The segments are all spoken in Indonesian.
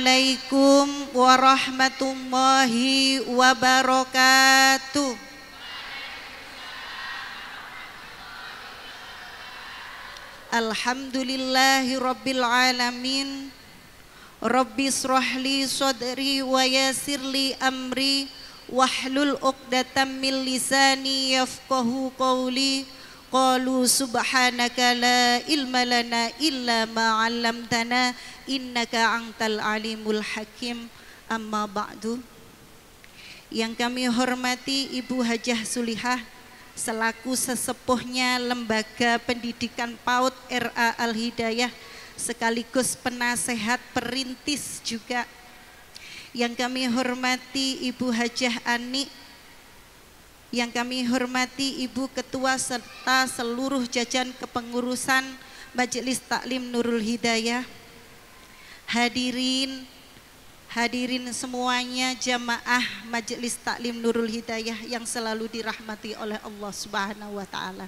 Assalamualaikum warahmatullahi wabarakatuh. Alhamdulillahi rabbil alamin. Rabbi shrahli sadri wa yassirli amri wahlul 'uqdatam min lisani yafqahu qawli. Qalu subhanaka la ilma lana illa ma 'allamtana innaka antal alimul hakim. Amma ba'du. Yang kami hormati Ibu Hajah Sulihah selaku sesepuhnya Lembaga Pendidikan PAUD RA Al-Hidayah sekaligus penasehat perintis juga. Yang kami hormati Ibu Hajah Ani, yang kami hormati Ibu Ketua serta seluruh jajaran kepengurusan Majelis Taklim Nurul Hidayah, hadirin semuanya jamaah Majelis Taklim Nurul Hidayah yang selalu dirahmati oleh Allah Subhanahu wa taala.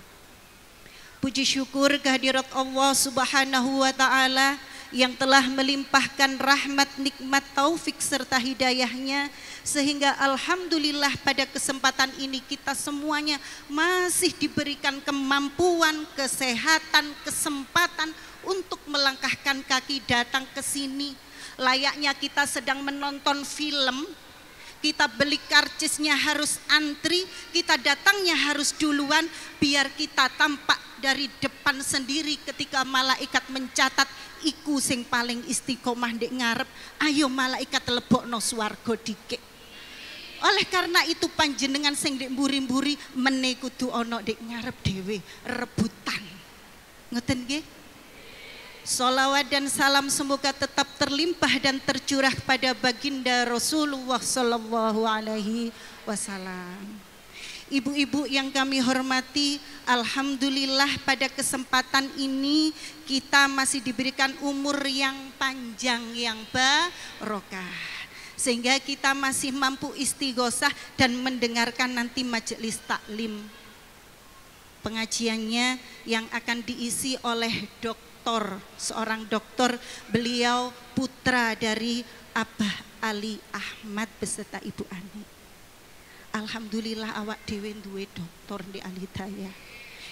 Puji syukur kehadirat Allah Subhanahu wa taala yang telah melimpahkan rahmat, nikmat, taufik serta hidayahnya sehingga alhamdulillah pada kesempatan ini kita semuanya masih diberikan kemampuan, kesehatan, kesempatan untuk melangkahkan kaki datang ke sini. Layaknya kita sedang menonton film, kita beli karcisnya harus antri, kita datangnya harus duluan biar kita tampak dari depan sendiri ketika malaikat mencatat iku sing paling istiqomah ndek ngarep, ayo malaikat lebokno swarga dikek. Oleh karena itu panjenengan sing ndek mburi-mburi mene kudu ana ndek ngarep dhewe rebutan. Ngoten nggih? Sholawat dan salam semoga tetap terlimpah dan tercurah pada baginda Rasulullah sallallahu alaihi wasallam. Ibu-ibu yang kami hormati, alhamdulillah pada kesempatan ini kita masih diberikan umur yang panjang yang barokah sehingga kita masih mampu istighosah dan mendengarkan nanti majelis taklim pengajiannya yang akan diisi oleh seorang doktor, beliau putra dari Abah Ali Ahmad beserta Ibu Ani. Alhamdulillah awak dewe duwe doktor di Al-Hidayah.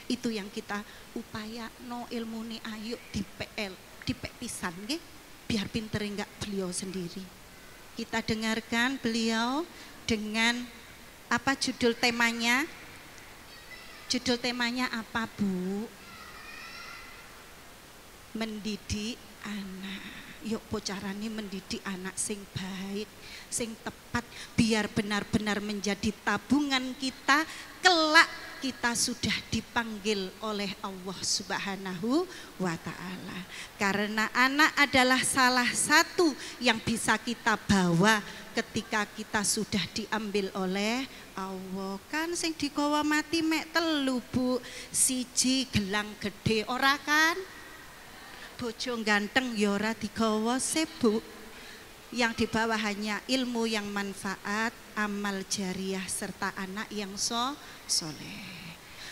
Itu yang kita upaya no ilmune ayo dipek pisan nggih, biar pinter enggak beliau sendiri. Kita dengarkan beliau dengan apa judul temanya? Judul temanya apa, Bu? Mendidik anak. Yuk carane mendidik anak sing baik, sing tepat biar benar-benar menjadi tabungan kita kelak kita sudah dipanggil oleh Allah Subhanahu wa taala. Karena anak adalah salah satu yang bisa kita bawa ketika kita sudah diambil oleh Allah. Kan sing digawa mati mek telu, Bu. Siji gelang gede ora kan? Bojo ganteng ya ora digawa sebu. Yang dibawa hanya ilmu yang manfaat, amal jariah serta anak yang soleh.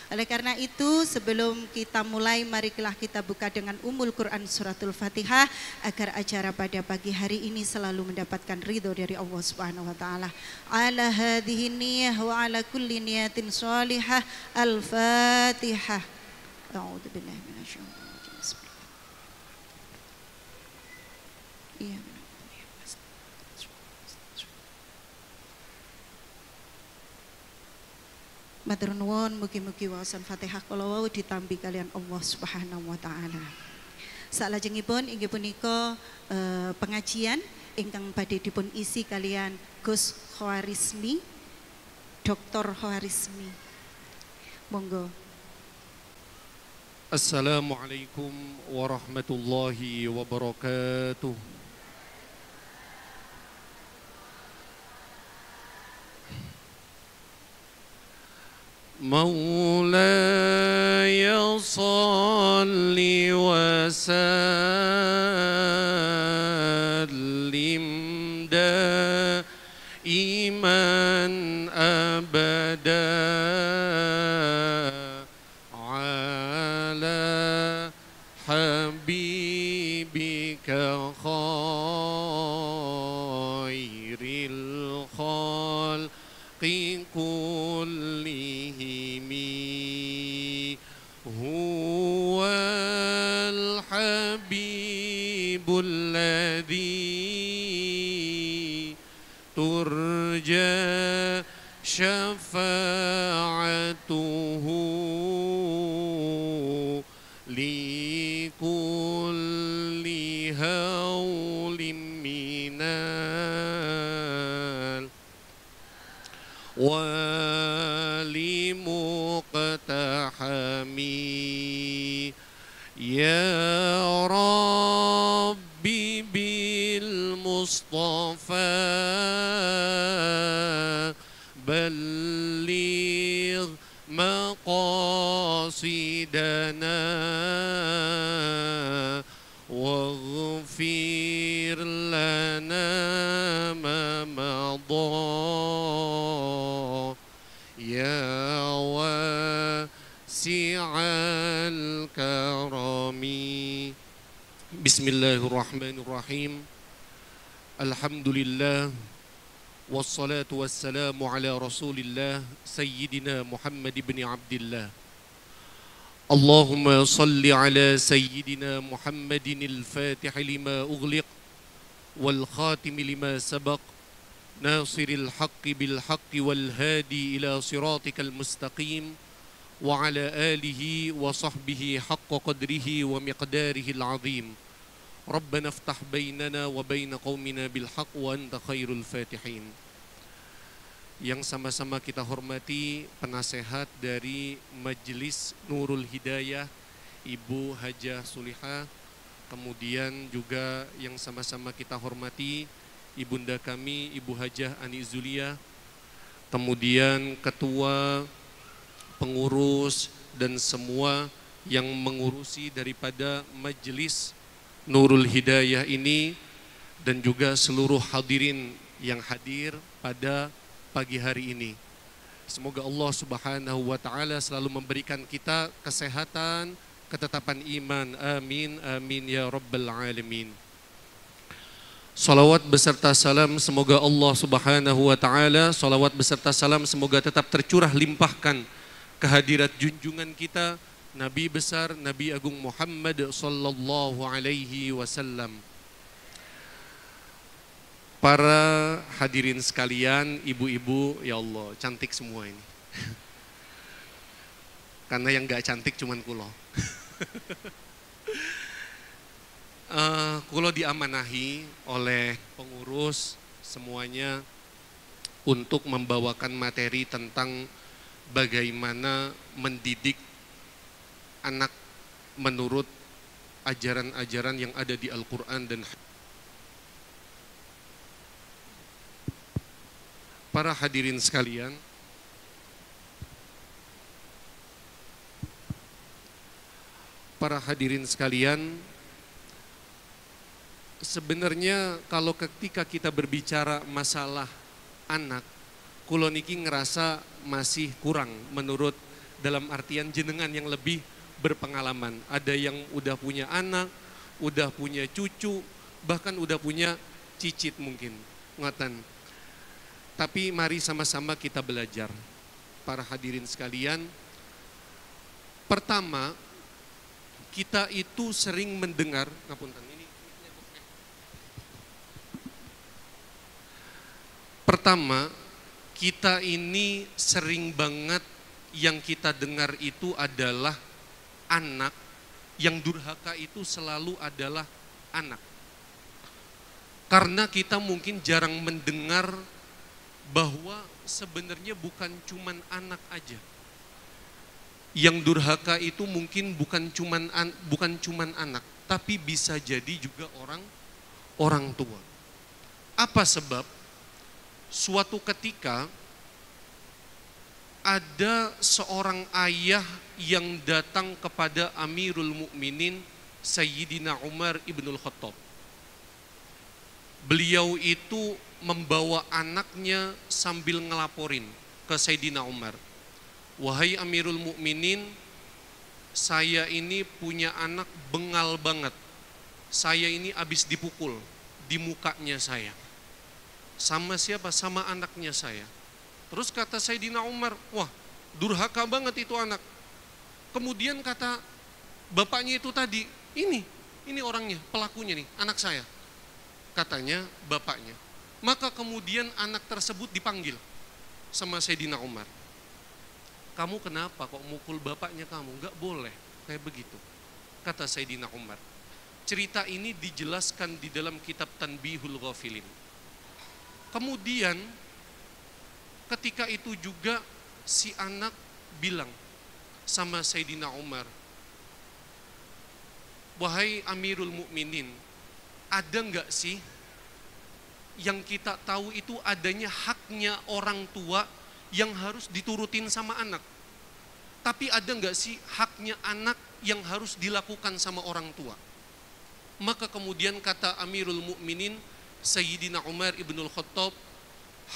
Oleh karena itu sebelum kita mulai marilah kita buka dengan Ummul Quran Suratul Fatihah agar acara pada pagi hari ini selalu mendapatkan ridho dari Allah Subhanahu wa taala. Ala hadhihi niyyah wa ala kulli niyatin shalihah. Al-Fatihah. A'udzubillahi minasyaitonir rajim. Iya. Matur nuwun mugi-mugi waosan Fatihah kula wau ditampi kalian Allah Subhanahu wa taala. Salajengipun inggih punika pengajian ingkang badhe dipun isi kalian Gus Khawarizmi, Dr. Khawarizmi. Monggo. Assalamualaikum warahmatullahi wabarakatuh. مولاي صل وسلم دائما أبدا على حبيبك خير كلهم هو الحبيب الذي ترجى شفاعته لكل هول من ولمقتحم يا ربي بالمصطفى بلغ مقاصدنا واغفر لنا ما مضى يا واسع الكرم. بسم الله الرحمن الرحيم. الحمد لله والصلاة والسلام على رسول الله سيدنا محمد بن عبد الله. اللهم صل على سيدنا محمد الفاتح لما أغلق والخاتم لما سبق ناصر الحق بالحق والهادي إلى صراطك المستقيم وعلى آله وصحبه حق قدره ومقداره العظيم. ربنا افتح بيننا وبين قومنا بالحق وأنت خير الفاتحين. Yang sama-sama kita hormati penasehat dari Majelis Nurul Hidayah, Ibu Hajah Sulihah. Kemudian juga yang sama-sama kita hormati Ibunda kami, Ibu Hajah Ani Zulia. Kemudian ketua, pengurus, dan semua yang mengurusi daripada Majelis Nurul Hidayah ini, dan juga seluruh hadirin yang hadir pada pagi hari ini. Semoga Allah Subhanahu wa Ta'ala selalu memberikan kita kesehatan, ketetapan iman. Amin, amin ya Rabbal Alamin. Salawat beserta salam semoga Allah Subhanahu wa Ta'ala, salawat beserta salam semoga tetap tercurah limpahkan kehadirat junjungan kita Nabi besar, Nabi Agung Muhammad sallallahu alaihi wasallam. Para hadirin sekalian, ibu-ibu, ya Allah, cantik semua ini. Karena yang gak cantik cuman kulo. Kulo diamanahi oleh pengurus semuanya untuk membawakan materi tentang bagaimana mendidik anak menurut ajaran-ajaran yang ada di Al-Quran dan para hadirin sekalian. Para hadirin sekalian, sebenarnya kalau ketika kita berbicara masalah anak, kulo niki ngerasa masih kurang menurut dalam artian jenengan yang lebih berpengalaman. Ada yang udah punya anak, udah punya cucu, bahkan udah punya cicit mungkin. Ngoten. Tapi mari sama-sama kita belajar. Para hadirin sekalian, pertama, kita itu sering mendengar, ngapunten ini. Pertama, kita ini sering banget yang kita dengar itu adalah anak, yang durhaka itu selalu adalah anak. Karena kita mungkin jarang mendengar bahwa sebenarnya bukan cuman anak aja. Yang durhaka itu mungkin bukan cuman anak, tapi bisa jadi juga orang tua. Apa sebab? Suatu ketika ada seorang ayah yang datang kepada Amirul Mukminin Sayyidina Umar ibnul Khattab. Beliau itu membawa anaknya sambil ngelaporin ke Sayyidina Umar. Wahai Amirul Mukminin, saya ini punya anak bengal banget. Saya ini habis dipukul di mukanya saya. Sama siapa? Sama anaknya saya. Terus kata Sayyidina Umar, wah durhaka banget itu anak. Kemudian kata bapaknya itu tadi, ini orangnya, pelakunya nih, anak saya. Katanya bapaknya. Maka kemudian anak tersebut dipanggil sama Sayyidina Umar. Kamu kenapa kok mukul bapaknya kamu? Enggak boleh kayak begitu. Kata Sayyidina Umar. Cerita ini dijelaskan di dalam kitab Tanbihul Ghafilin. Kemudian ketika itu juga si anak bilang sama Sayyidina Umar, wahai Amirul Mukminin, ada enggak sih yang kita tahu itu adanya haknya orang tua yang harus diturutin sama anak. Tapi ada enggak sih haknya anak yang harus dilakukan sama orang tua? Maka kemudian kata Amirul Mukminin Sayyidina Umar ibnul Khattab,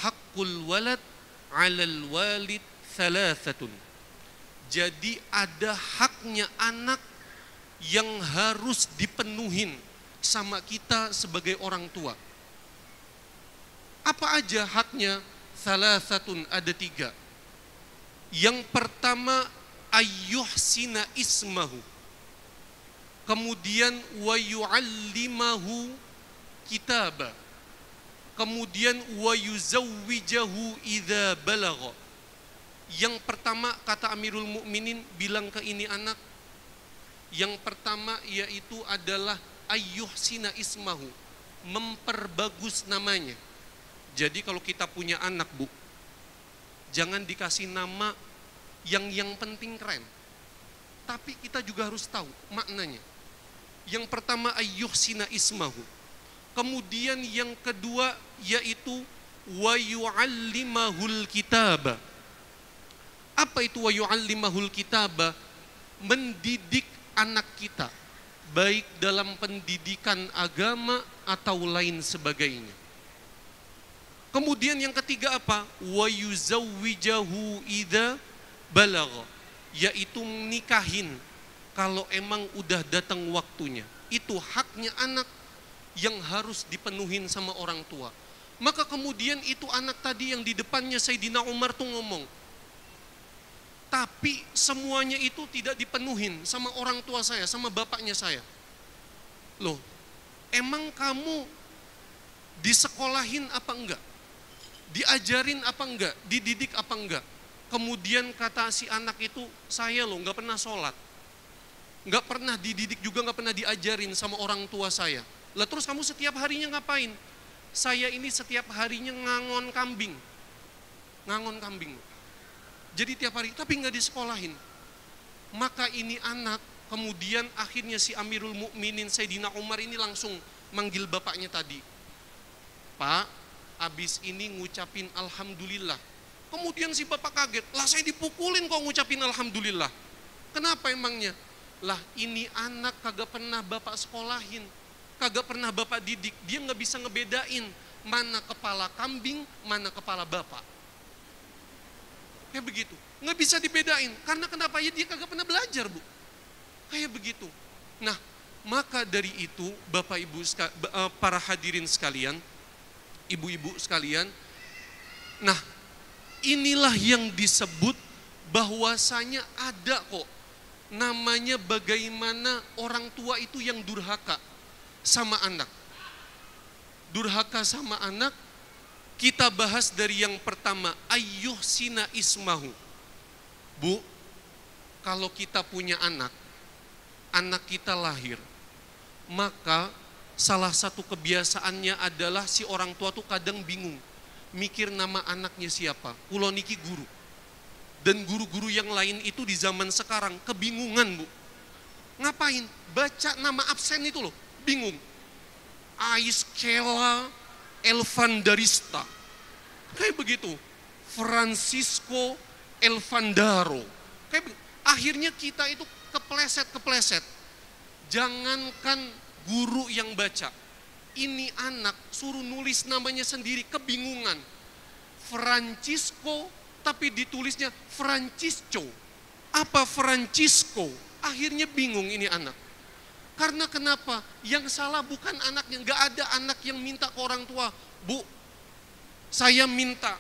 haqqul walad 'alal walid thalathatun. Jadi ada haknya anak yang harus dipenuhin sama kita sebagai orang tua. Apa aja haknya? Thalathatun, ada 3. Yang pertama, ayyuhsina ismahu. Kemudian wa yu'allimahu kitaba. Kemudian wa yuzawwijahu idza balagha. Yang pertama kata Amirul Mukminin bilang ke ini anak, yang pertama yaitu adalah ayyuhsina ismahu, memperbagus namanya. Jadi kalau kita punya anak, Bu, jangan dikasih nama yang penting keren. Tapi kita juga harus tahu maknanya. Yang pertama ayyuhsina ismahu. Kemudian yang kedua yaitu wa yu'allimahul kitaba. Apa itu wa yu'allimahul kitaba? Mendidik anak kita, baik dalam pendidikan agama atau lain sebagainya. Kemudian yang ketiga apa? Wa yuzawwijahu idza balagha, yaitu nikahin kalau emang udah datang waktunya. Itu haknya anak yang harus dipenuhin sama orang tua. Maka kemudian itu anak tadi yang di depannya Sayyidina Umar tuh ngomong, tapi semuanya itu tidak dipenuhin sama orang tua saya, sama bapaknya saya. Loh, emang kamu disekolahin apa enggak? Diajarin apa enggak? Dididik apa enggak? Kemudian kata si anak itu, saya loh enggak pernah sholat, enggak pernah dididik juga, enggak pernah diajarin sama orang tua saya. Lah terus kamu setiap harinya ngapain? Saya ini setiap harinya ngangon kambing. Ngangon kambing. Jadi tiap hari, tapi enggak disekolahin. Maka ini anak, kemudian akhirnya si Amirul Mukminin Sayyidina Umar ini langsung manggil bapaknya tadi. Pak, abis ini ngucapin alhamdulillah. Kemudian si bapak kaget, lah saya dipukulin kok ngucapin alhamdulillah. Kenapa emangnya? Lah ini anak kagak pernah bapak sekolahin, kagak pernah bapak didik. Dia gak bisa ngebedain mana kepala kambing, mana kepala bapak. Kayak begitu, gak bisa dibedain. Karena kenapa? Ya dia kagak pernah belajar, Bu. Kayak begitu. Nah, maka dari itu Bapak Ibu, para hadirin sekalian, ibu-ibu sekalian, nah inilah yang disebut bahwasanya ada kok namanya bagaimana orang tua itu yang durhaka sama anak. Durhaka sama anak, kita bahas dari yang pertama, ayyuhsina ismahu. Bu, kalau kita punya anak, anak kita lahir, maka salah satu kebiasaannya adalah si orang tua tuh kadang bingung mikir nama anaknya siapa. Kulo niki guru, dan guru-guru yang lain itu di zaman sekarang kebingungan, Bu. Ngapain? Baca nama absen itu loh, bingung. Aiskela Elvandarista, kayak begitu. Francisco Elvandaro, kayak begitu. Akhirnya kita itu kepleset. Jangankan guru yang baca, ini anak suruh nulis namanya sendiri, kebingungan. Francisco tapi ditulisnya Francisco. Apa Francisco? Akhirnya bingung ini anak. Karena kenapa? Yang salah bukan anaknya. Gak ada anak yang minta ke orang tua, Bu, saya minta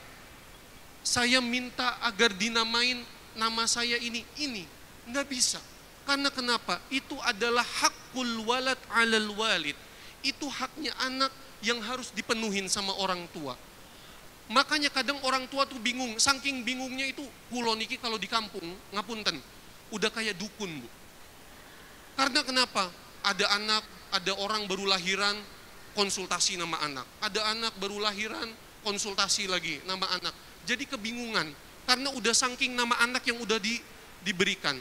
saya minta agar dinamain nama saya ini. Nggak bisa. Karena kenapa? Itu adalah hakul walad alal walid. Itu haknya anak yang harus dipenuhin sama orang tua. Makanya kadang orang tua tuh bingung, saking bingungnya itu, kulo niki kalau di kampung, ngapunten, udah kayak dukun, Bu. Karena kenapa? Ada anak, ada orang baru lahiran, konsultasi nama anak. Ada anak baru lahiran, konsultasi lagi nama anak. Jadi kebingungan, karena udah saking nama anak yang udah diberikan.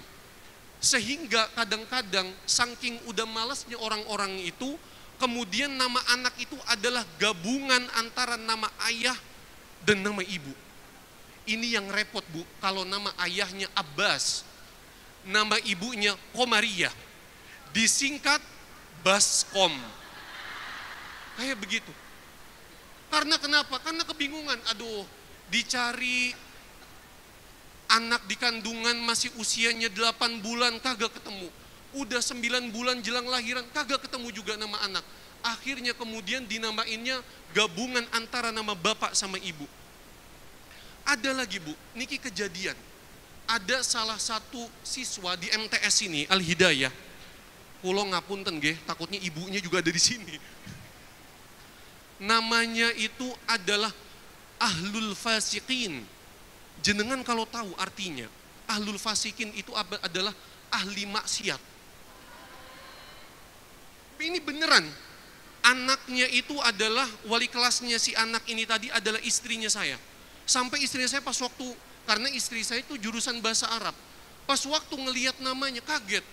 Sehingga kadang-kadang saking udah malasnya orang-orang itu, kemudian nama anak itu adalah gabungan antara nama ayah dan nama ibu. Ini yang repot, Bu, kalau nama ayahnya Abbas, nama ibunya Komariah, disingkat Baskom. Kayak begitu. Karena kenapa? Karena kebingungan. Aduh, dicari anak di kandungan masih usianya 8 bulan kagak ketemu. Udah 9 bulan jelang lahiran kagak ketemu juga nama anak. Akhirnya kemudian dinamainnya gabungan antara nama bapak sama ibu. Ada lagi, Bu, niki kejadian. Ada salah satu siswa di MTS ini, Al-Hidayah. Kulo ngapunten nggih, takutnya ibunya juga ada di sini. Namanya itu adalah Ahlul Fasiqin. Jenengan kalau tahu artinya, Ahlul Fasiqin itu adalah ahli maksiat. Ini beneran, anaknya itu adalah wali kelasnya si anak ini tadi adalah istrinya saya. Sampai istrinya saya pas waktu, karena istri saya itu jurusan bahasa Arab. Pas waktu ngelihat namanya kaget.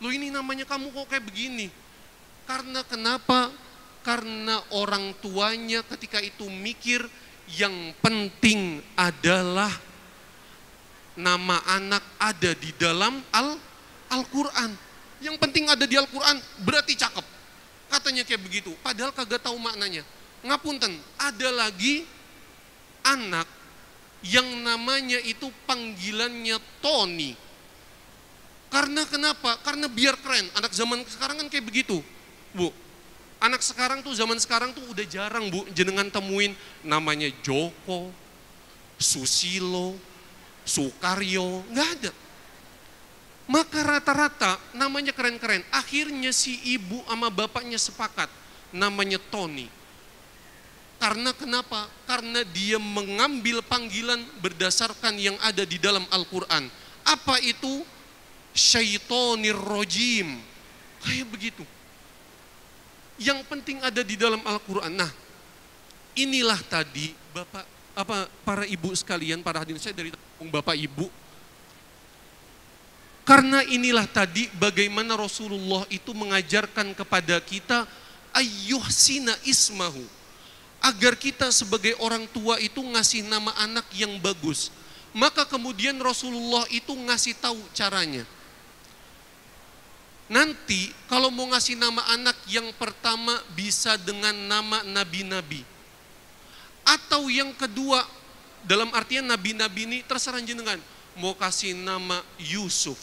Loh, ini namanya kamu kok kayak begini? Karena kenapa? Karena orang tuanya ketika itu mikir yang penting adalah nama anak ada di dalam Al-Quran. Yang penting ada di Al-Quran berarti cakep. Katanya kayak begitu, padahal kagak tahu maknanya. Ngapunten, ada lagi anak yang namanya itu panggilannya Tony. Karena kenapa? Karena biar keren. Anak zaman sekarang kan kayak begitu, Bu. Anak sekarang tuh, zaman sekarang tuh udah jarang, Bu, jenengan temuin namanya Joko, Susilo, Sukaryo, nggak ada. Maka rata-rata namanya keren-keren. Akhirnya si ibu sama bapaknya sepakat namanya Tony. Karena kenapa? Karena dia mengambil panggilan berdasarkan yang ada di dalam Al-Quran. Apa itu? Syaitonir rojim. Kayak begitu. Yang penting ada di dalam Al-Quran. Nah, inilah tadi Bapak, para ibu sekalian, para hadirin saya dari Bapak Ibu. Karena inilah tadi bagaimana Rasulullah itu mengajarkan kepada kita ayyuhsina ismahu. Agar kita sebagai orang tua itu ngasih nama anak yang bagus. Maka kemudian Rasulullah itu ngasih tahu caranya. Nanti kalau mau ngasih nama anak, yang pertama bisa dengan nama nabi-nabi. Atau yang kedua, dalam artian nabi-nabi ini terserah jenengan. Mau kasih nama Yusuf,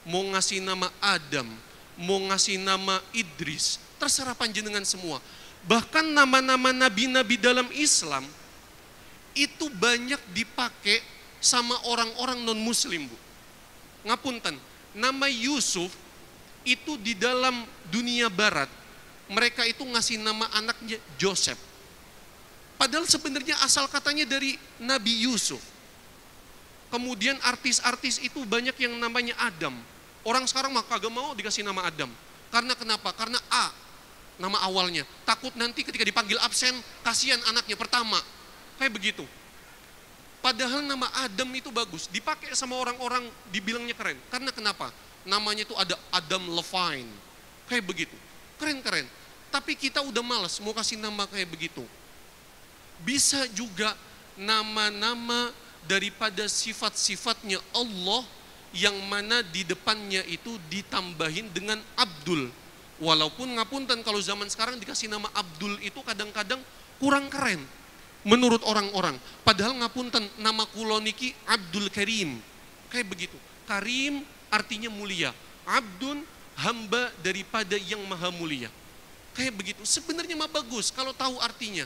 mau ngasih nama Adam, mau ngasih nama Idris, terserah panjenengan semua. Bahkan nama-nama nabi-nabi dalam Islam itu banyak dipakai sama orang-orang non-muslim, Bu. Ngapunten, nama Yusuf itu di dalam dunia barat, mereka itu ngasih nama anaknya Joseph. Padahal sebenarnya asal katanya dari Nabi Yusuf. Kemudian artis-artis itu banyak yang namanya Adam. Orang sekarang mah kagak mau dikasih nama Adam. Karena kenapa? Karena A, nama awalnya. Takut nanti ketika dipanggil absen, kasihan anaknya pertama. Kayak begitu. Padahal nama Adam itu bagus. Dipakai sama orang-orang dibilangnya keren. Karena kenapa? Namanya itu ada Adam Levine. Kayak begitu. Keren-keren. Tapi kita udah malas mau kasih nama kayak begitu. Bisa juga nama-nama daripada sifat-sifatnya Allah yang mana di depannya itu ditambahin dengan Abdul. Walaupun ngapunten kalau zaman sekarang dikasih nama Abdul itu kadang-kadang kurang keren menurut orang-orang. Padahal ngapunten, nama kulo niki Abdul Karim. Kayak begitu. Karim artinya mulia. Abdun, hamba daripada yang maha mulia. Kayak begitu. Sebenarnya mah bagus kalau tahu artinya.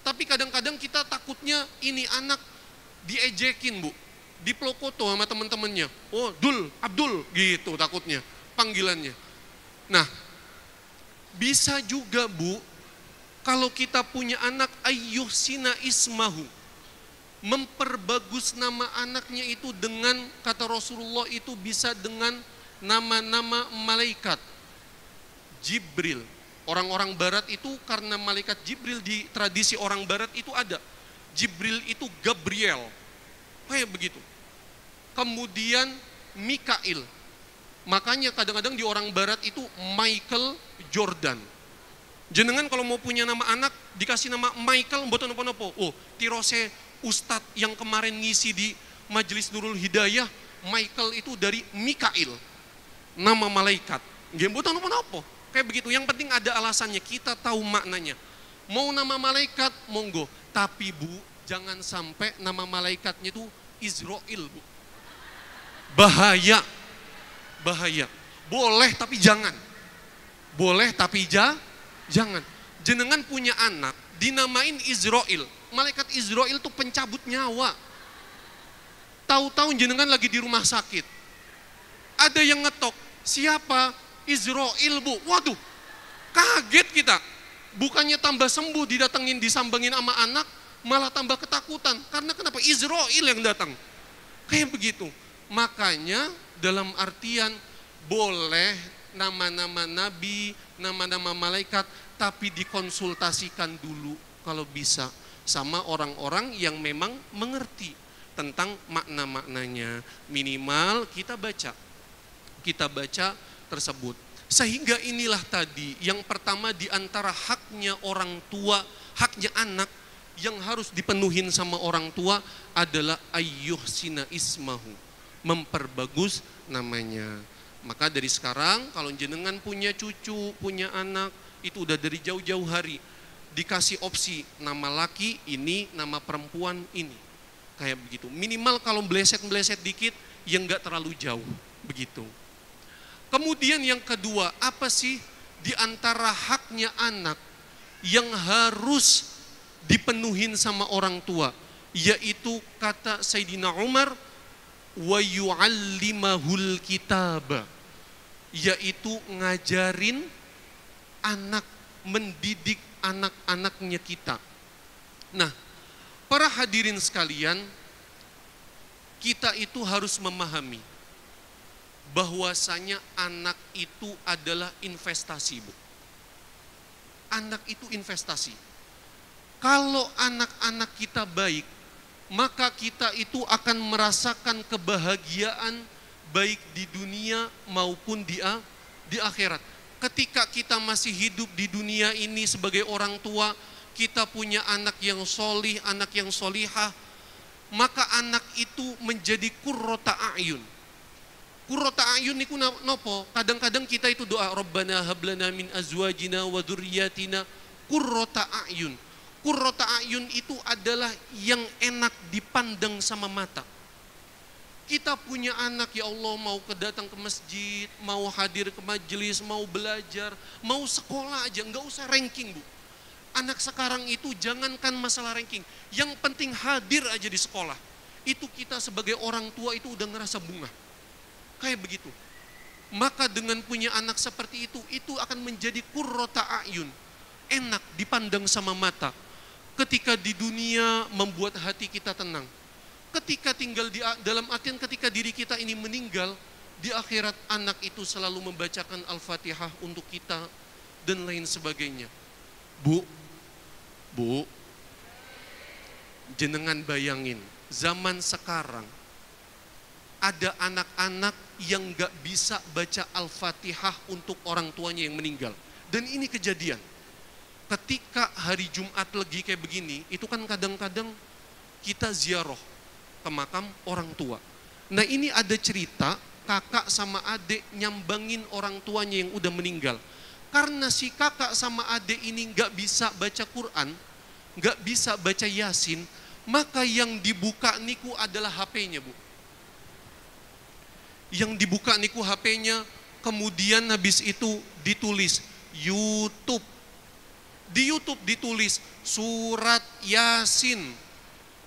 Tapi kadang-kadang kita takutnya ini anak diejekin Bu, diplokoto sama teman-temannya. Oh Dul, Abdul gitu takutnya panggilannya. Nah bisa juga Bu, kalau kita punya anak ayyuhsina ismahu, memperbagus nama anaknya itu dengan, kata Rasulullah itu bisa dengan nama-nama malaikat. Jibril, orang-orang barat itu karena malaikat Jibril di tradisi orang barat itu ada. Jibril itu Gabriel, kayak begitu. Kemudian Mikail, makanya kadang-kadang di orang barat itu Michael Jordan. Jenengan kalau mau punya nama anak dikasih nama Michael, mboten napa-napa. Oh, tirose Ustadz yang kemarin ngisi di Majelis Nurul Hidayah, Michael itu dari Mikail, nama malaikat. Nggih mboten napa-napa. Kayak begitu. Yang penting ada alasannya, kita tahu maknanya. Mau nama malaikat monggo, tapi Bu, jangan sampai nama malaikatnya itu Israel Bu. Bahaya. Bahaya. Boleh tapi jangan. Boleh tapi jangan. Jenengan punya anak dinamain Israel. Malaikat Israel itu pencabut nyawa. Tahu-tahu jenengan lagi di rumah sakit. Ada yang ngetok, siapa? Israel Bu. Waduh, kaget kita. Bukannya tambah sembuh, didatengin, disambangin sama anak, malah tambah ketakutan. Karena kenapa? Israel yang datang. Kayak begitu. Makanya dalam artian boleh nama-nama nabi, nama-nama malaikat, tapi dikonsultasikan dulu kalau bisa sama orang-orang yang memang mengerti tentang makna-maknanya. Minimal kita baca tersebut. Sehingga inilah tadi yang pertama di antara haknya orang tua, haknya anak yang harus dipenuhin sama orang tua adalah ayyuhsina ismahu, memperbagus namanya. Maka dari sekarang kalau jenengan punya cucu, punya anak, itu udah dari jauh-jauh hari dikasih opsi nama laki ini, nama perempuan ini. Kayak begitu. Minimal kalau meleset-meleset dikit yang enggak terlalu jauh, begitu. Kemudian yang kedua, apa sih di antara haknya anak yang harus dipenuhin sama orang tua? Yaitu kata Sayyidina Umar, wa yu'allimahul kitaba, yaitu ngajarin anak, mendidik anak-anaknya kita. Nah, para hadirin sekalian, kita itu harus memahami bahwasanya anak itu adalah investasi, Bu. Anak itu investasi. Kalau anak-anak kita baik, maka kita itu akan merasakan kebahagiaan baik di dunia maupun di akhirat. Ketika kita masih hidup di dunia ini sebagai orang tua, kita punya anak yang solih, anak yang solihah, maka anak itu menjadi qurrata a'yun. Qurrata a'yun niku nopo? Kadang-kadang kita itu doa, Rabbana hablana min azwajina wa dzurriyyatina qurrata a'yun. Qurrata a'yun itu adalah yang enak dipandang sama mata. Kita punya anak, ya Allah, mau datang ke masjid, mau hadir ke majelis, mau belajar, mau sekolah aja, nggak usah ranking, Bu. Anak sekarang itu jangankan masalah ranking, yang penting hadir aja di sekolah. Itu kita sebagai orang tua itu udah ngerasa bunga. Kayak begitu. Maka dengan punya anak seperti itu akan menjadi qurrata a'yun. Enak dipandang sama mata. Ketika di dunia membuat hati kita tenang. Ketika tinggal dalam artian ketika diri kita ini meninggal, di akhirat anak itu selalu membacakan Al-Fatihah untuk kita dan lain sebagainya. Bu, jenengan bayangin, zaman sekarang ada anak-anak yang gak bisa baca Al-Fatihah untuk orang tuanya yang meninggal. Dan ini kejadian. Ketika hari Jumat Legi kayak begini, itu kan kadang-kadang kita ziarah ke makam orang tua. Nah ini ada cerita kakak sama adik nyambangin orang tuanya yang udah meninggal. Karena si kakak sama adik ini gak bisa baca Quran, gak bisa baca Yasin, maka yang dibuka niku adalah HP-nya, Bu. Yang dibuka niku HP-nya, kemudian habis itu ditulis YouTube. Di YouTube ditulis surat Yasin.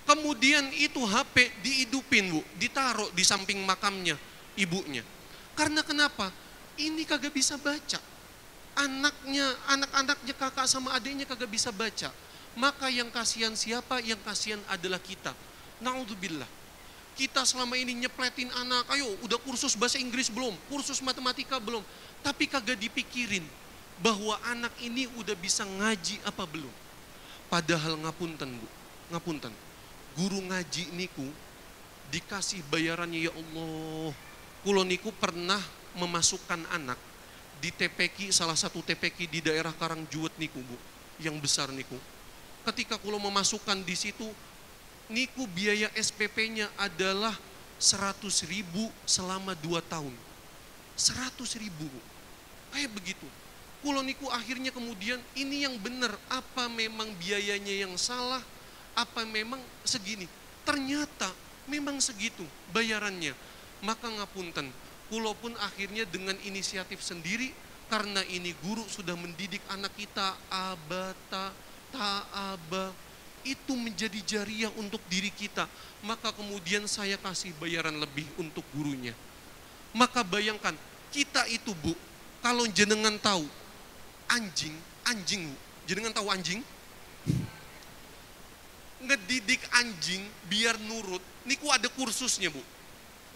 Kemudian itu HP dihidupin Bu, ditaruh di samping makamnya ibunya. Karena kenapa? Ini kagak bisa baca. Anak-anaknya kakak sama adiknya kagak bisa baca. Maka yang kasihan siapa? Yang kasihan adalah kita. Na'udzubillah. Kita selama ini nyepletin anak, ayo udah kursus bahasa Inggris belum? Kursus matematika belum? Tapi kagak dipikirin bahwa anak ini udah bisa ngaji apa belum. Padahal ngapunten Bu, ngapunten. Guru ngaji niku dikasih bayarannya, ya Allah. Kulo niku pernah memasukkan anak di TPQ, salah satu TPQ di daerah Karangjuwet niku Bu, yang besar niku. Ketika kulo memasukkan di situ, niku biaya SPP-nya adalah 100.000 selama 2 tahun. 100.000 Bu. Kayak begitu. Kulo niku akhirnya kemudian ini yang benar, apa memang biayanya yang salah, apa memang segini. Ternyata memang segitu bayarannya. Maka ngapunten, kulo pun akhirnya dengan inisiatif sendiri, karena ini guru sudah mendidik anak kita abata ta'aba, itu menjadi jariah untuk diri kita. Maka kemudian saya kasih bayaran lebih untuk gurunya. Maka bayangkan, kita itu Bu, kalau jenengan tahu anjing Bu, jenengan tahu anjing? Ngedidik anjing biar nurut, niku ada kursusnya Bu.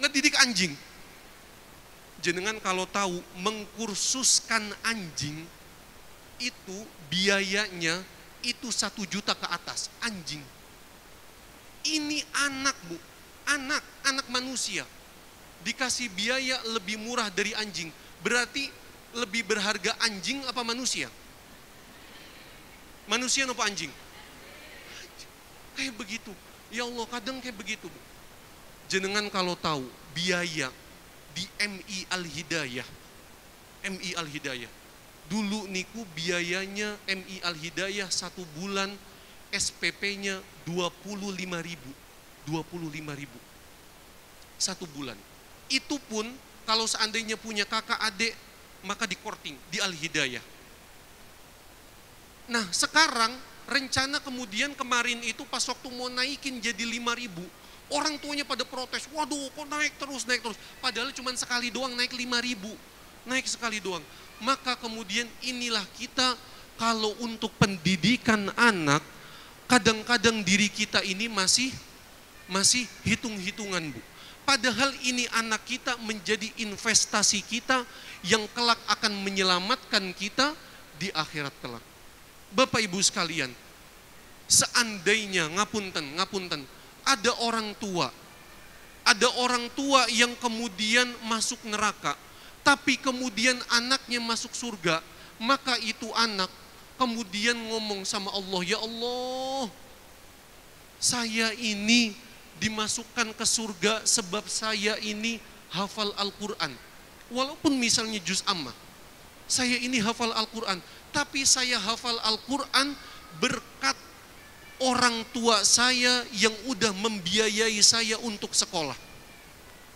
Ngedidik anjing. Jenengan kalau tahu mengkursuskan anjing itu biayanya itu 1 juta ke atas, anjing. Ini anak Bu, anak manusia. Dikasih biaya lebih murah dari anjing. Berarti lebih berharga anjing apa manusia? Manusia apa anjing? Kayak begitu. Ya Allah, kadang kayak begitu Bu. Jenengan kalau tahu biaya di MI Al-Hidayah. MI Al-Hidayah. Dulu niku biayanya MI Al-Hidayah 1 bulan SPP-nya 25.000. 25.000. 1 bulan. Itu pun kalau seandainya punya kakak adik, maka di korting, di Al-Hidayah. Nah sekarang rencana kemudian kemarin itu pas waktu mau naikin jadi 5.000, orang tuanya pada protes, waduh kok naik terus. Padahal cuma sekali doang naik 5.000, naik sekali doang. Maka kemudian inilah kita kalau untuk pendidikan anak, kadang-kadang diri kita ini masih hitung-hitungan Bu. Padahal ini anak kita menjadi investasi kita yang kelak akan menyelamatkan kita di akhirat kelak. Bapak Ibu sekalian, seandainya ngapunten, ada orang tua yang kemudian masuk neraka, tapi kemudian anaknya masuk surga, maka itu anak kemudian ngomong sama Allah, ya Allah, saya ini dimasukkan ke surga sebab saya ini hafal Al-Quran. Walaupun misalnya juz ammah, saya ini hafal Al-Quran, tapi saya hafal Al-Quran berkat orang tua saya yang udah membiayai saya untuk sekolah.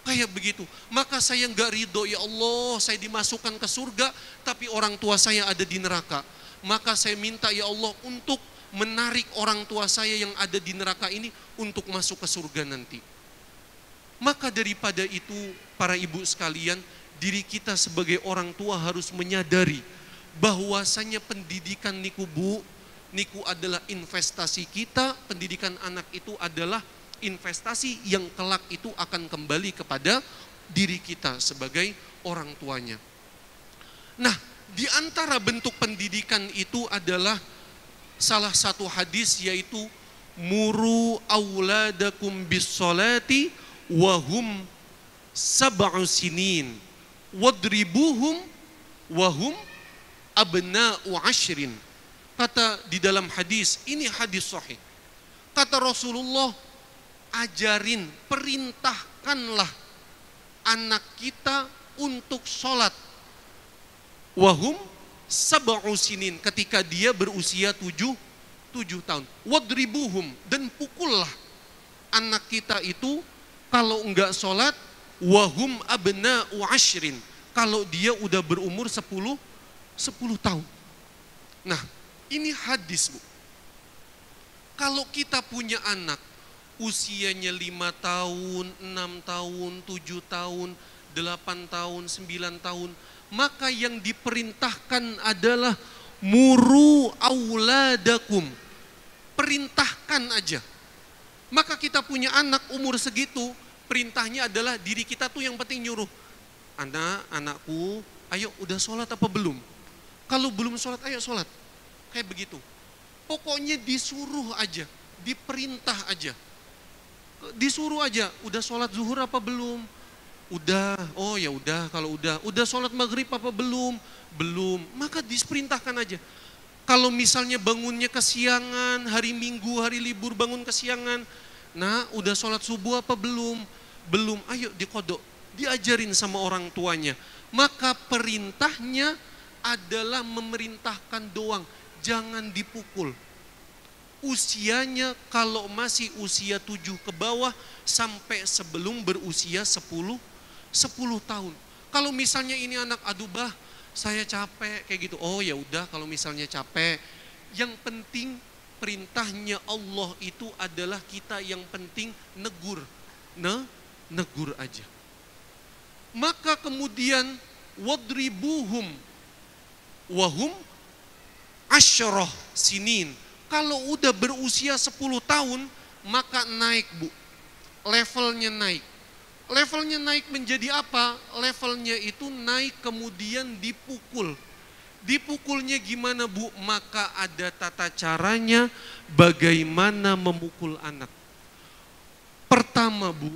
Kayak begitu. Maka saya nggak ridho, ya Allah, saya dimasukkan ke surga, tapi orang tua saya ada di neraka. Maka saya minta ya Allah untuk menarik orang tua saya yang ada di neraka ini untuk masuk ke surga nanti. Maka daripada itu para ibu sekalian, diri kita sebagai orang tua harus menyadari bahwasanya pendidikan niku Bu, niku adalah investasi kita. Pendidikan anak itu adalah investasi yang kelak itu akan kembali kepada diri kita sebagai orang tuanya. Nah, di antara bentuk pendidikan itu adalah salah satu hadis, yaitu muru auladakum bis salati wahum sab'u sinin wadribuhum wahum abna'u ashrin. Kata di dalam hadis, ini hadis sahih. Kata Rasulullah, ajarin, perintahkanlah anak kita untuk sholat. Wahum sab'u sinin, ketika dia berusia 7 tahun. Wadribuhum, dan pukullah anak kita itu kalau enggak sholat. Wahum abna'u ashrin, kalau dia udah berumur 10 tahun. Nah, ini hadis Bu. Kalau kita punya anak usianya 5 tahun, 6 tahun, 7 tahun, 8 tahun, 9 tahun, maka yang diperintahkan adalah muru auladakum. Perintahkan aja. Maka kita punya anak umur segitu, perintahnya adalah diri kita tuh yang penting nyuruh. Anakku, ayo udah sholat apa belum? Kalau belum sholat, ayo sholat. Kayak begitu. Pokoknya disuruh aja, diperintah aja. Disuruh aja, udah sholat zuhur apa belum? Udah, oh ya udah, kalau udah sholat maghrib apa belum? Belum, maka diperintahkan aja. Kalau misalnya bangunnya kesiangan, hari Minggu, hari libur bangun kesiangan, nah udah sholat subuh apa belum? Belum, ayo dikodok, diajarin sama orang tuanya. Maka perintahnya adalah memerintahkan doang, jangan dipukul. Usianya kalau masih usia 7 ke bawah sampai sebelum berusia 10 tahun. Kalau misalnya ini anak, aduh bah, saya capek kayak gitu. Oh ya udah, kalau misalnya capek, yang penting perintahnya Allah itu adalah kita yang penting negur. Negur aja. Maka kemudian wadribuhum wahum asyarah sinin. Kalau udah berusia 10 tahun, maka naik bu. Levelnya naik. Levelnya naik menjadi apa? Levelnya itu naik kemudian dipukul. Dipukulnya gimana bu? Maka ada tata caranya bagaimana memukul anak. Pertama bu,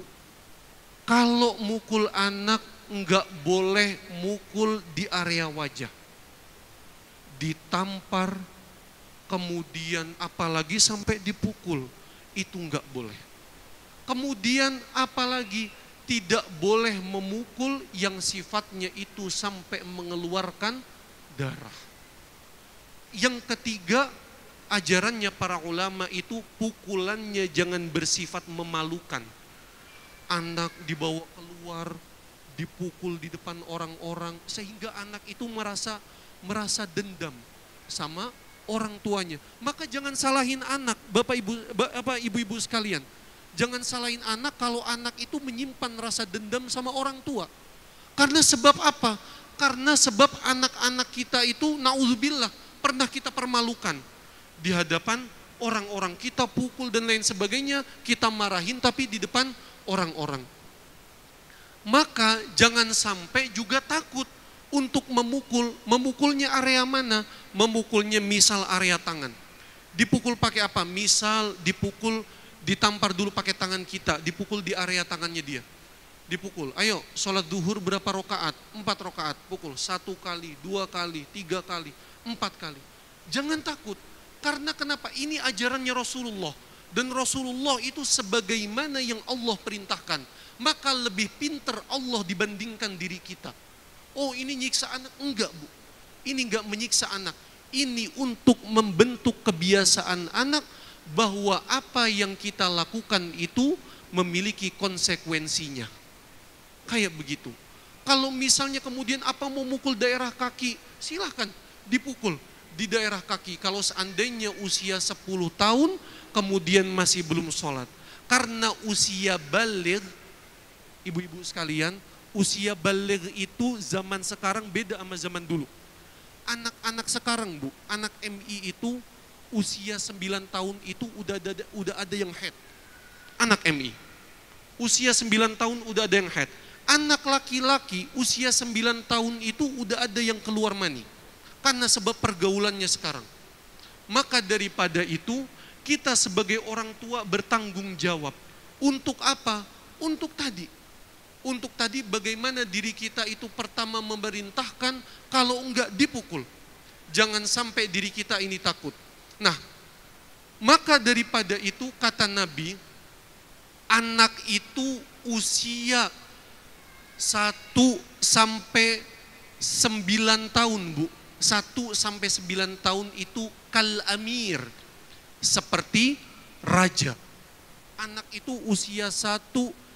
kalau mukul anak enggak boleh mukul di area wajah. Ditampar, kemudian apalagi sampai dipukul, itu enggak boleh. Kemudian apalagi tidak boleh memukul yang sifatnya itu sampai mengeluarkan darah. Yang ketiga, ajarannya para ulama itu pukulannya jangan bersifat memalukan. Anak dibawa keluar, dipukul di depan orang-orang sehingga anak itu merasa dendam sama orang tuanya. Maka jangan salahin anak, Bapak Ibu-ibu sekalian. Jangan salahin anak kalau anak itu menyimpan rasa dendam sama orang tua. Karena sebab apa? Karena sebab anak-anak kita itu naudzubillah pernah kita permalukan di hadapan orang-orang, kita pukul dan lain sebagainya, kita marahin tapi di depan orang-orang. Maka jangan sampai juga takut untuk memukul. Memukulnya area mana? Memukulnya misal area tangan. Dipukul pakai apa? Misal dipukul, ditampar dulu pakai tangan kita, dipukul di area tangannya dia. Dipukul, ayo sholat duhur berapa rakaat? 4 rakaat, pukul 1 kali, 2 kali, 3 kali, 4 kali. Jangan takut, karena kenapa? Ini ajarannya Rasulullah. Dan Rasulullah itu sebagaimana yang Allah perintahkan. Maka lebih pintar Allah dibandingkan diri kita. Oh ini nyiksa anak? Enggak bu, ini enggak menyiksa anak. Ini untuk membentuk kebiasaan anak bahwa apa yang kita lakukan itu memiliki konsekuensinya. Kayak begitu. Kalau misalnya kemudian apa mau mukul daerah kaki, silahkan dipukul di daerah kaki. Kalau seandainya usia 10 tahun kemudian masih belum sholat. Karena usia baligh, ibu-ibu sekalian, usia baligh itu zaman sekarang beda sama zaman dulu. Anak-anak sekarang bu, anak MI itu usia 9 tahun itu udah ada yang head. Anak MI. Usia 9 tahun udah ada yang head. Anak laki-laki usia 9 tahun itu udah ada yang keluar mani. Karena sebab pergaulannya sekarang. Maka daripada itu, kita sebagai orang tua bertanggung jawab. Untuk apa? Untuk tadi. Untuk tadi bagaimana diri kita itu pertama memerintahkan, kalau enggak dipukul. Jangan sampai diri kita ini takut. Nah, maka daripada itu kata Nabi, anak itu usia 1 sampai 9 tahun bu. 1 sampai 9 tahun itu kal amir, seperti raja. Anak itu usia 1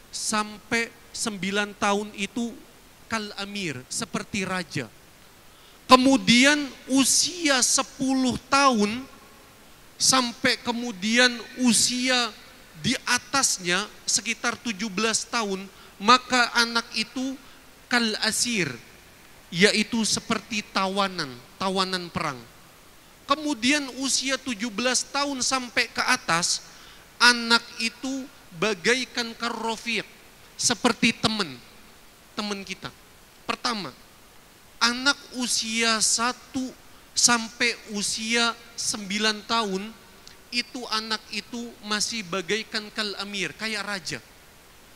sampai 9 tahun itu kal amir, seperti raja. Kemudian usia 10 tahun sampai kemudian usia di atas atasnya sekitar 17 tahun, maka anak itu kal asir, yaitu seperti tawanan perang. Kemudian usia 17 tahun sampai ke atas, anak itu bagaikan karrofiq, seperti teman kita. Pertama, anak usia 1 sampai usia 9 tahun, itu anak itu masih bagaikan kal amir, kayak raja.